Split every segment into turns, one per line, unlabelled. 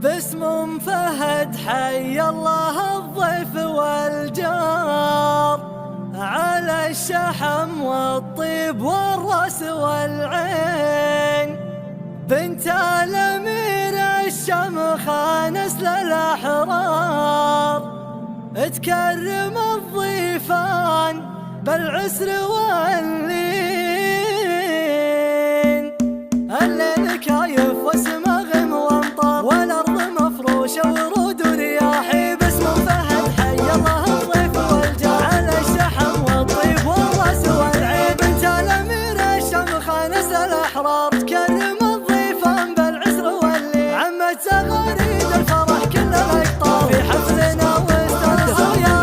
باسم فهد حي الله الضيف والجار، على الشحم والطيب والراس والعين. بنت الامير الشمخة نسل الاحرار، تكرم الضيفان بالعسر واللين. الليل كايف واسمه غيم وامطار، والارض مفروشه ورود ورياحي. باسم فهد حي الله الضيف والجار، على الشحم والطيب والراس والعين. بنت الامير الشمخة نسل الاحرار، تكرم الضيفان بالعسر واللين. عمت زغاريد الفرح كل الاقطار، في حفلنا واستانسوا يا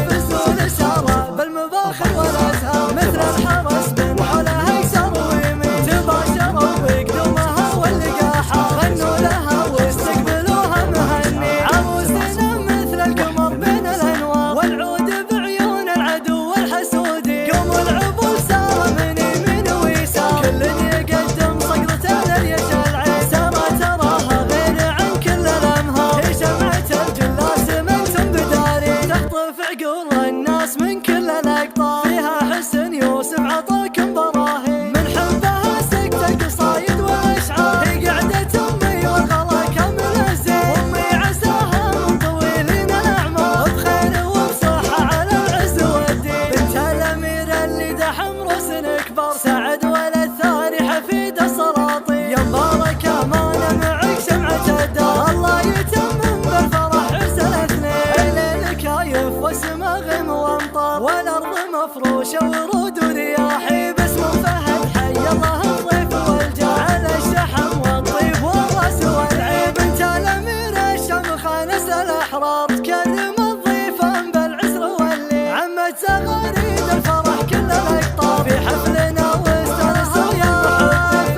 فزوا لسارة بالمباخر والازهار. مثل الحرس بن حولها يكسر ويمين، تباشروا بقدومها واللقاحة، غنوا لها واستقبلوها مهني. عروسنا مثل القمر بين الانوار، والعود بعيون العدو والحسودي. قوموا العبوا لسارة من يمين ويسار، كل يقدم صقرته لليش العين. سارة تراها غير عن كل الانهار، هي شمعة الجلاس منتم بداري. تخطف عقول الناس من كل الاقطار، فيها حسن يوسف عطاكم براهين. من حبها سكت القصايد والاشعار، هي قعدة امي والغلا كامل الزين. امي عساها من طويلين الاعمار، بخير وبصحة على العز والدين. بنت الامير اللي دحم رسن كبر، سعد ولد ثاني حفيد السلاطين. يا مبارك امانه معك شمعة الدار، الله يتمم بالفرح عرس الاثنين. الليل كايف واسمه غيم وامطار، والارض مفروشه ورود ورياحي. باسم فهد حي الله الضيف والجار، على الشحم والطيب والراس والعين. بنت الامير الشمخة نسل الاحرار، تكرم الضيفان بالعسر واللين. عمت زغاريد الفرح كل الاقطار، في حفلنا واستانسوا يا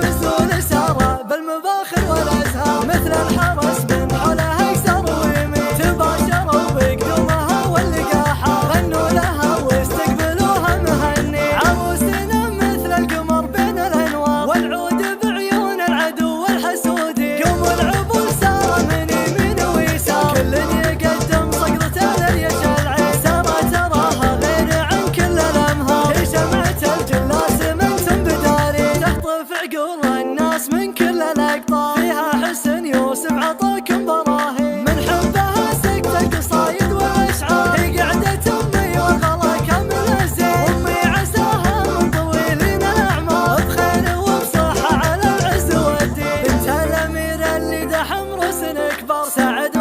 فزوا لسارة بالمباخر والازهار. مثل الحرس بن حولها يكسر ويمين، تباشروا بقدومها واللقاحة، غنوا لها واستقبلوها مهني. عروسنا مثل القمر بين الانوار، والعود بعيون العدو والحسودي. قوموا العبوا لسارة من يمين ويسار، كل يقدم صقرته لليش العين. سارة تراها غير عن كل الانهار، هي شمعة الجلاس منتم بداري. تخطف عقول الناس من كل الاقطار، فيها حسن يوسف عطاكم براهين. من حبها سكت القصايد والاشعار، هي قعدة امي والغلا كامل الزين. امي عساها من طويلين الاعمار، بخير وبصحة على العز والدين. بنت الامير اللي دحم رسن كبر، سعد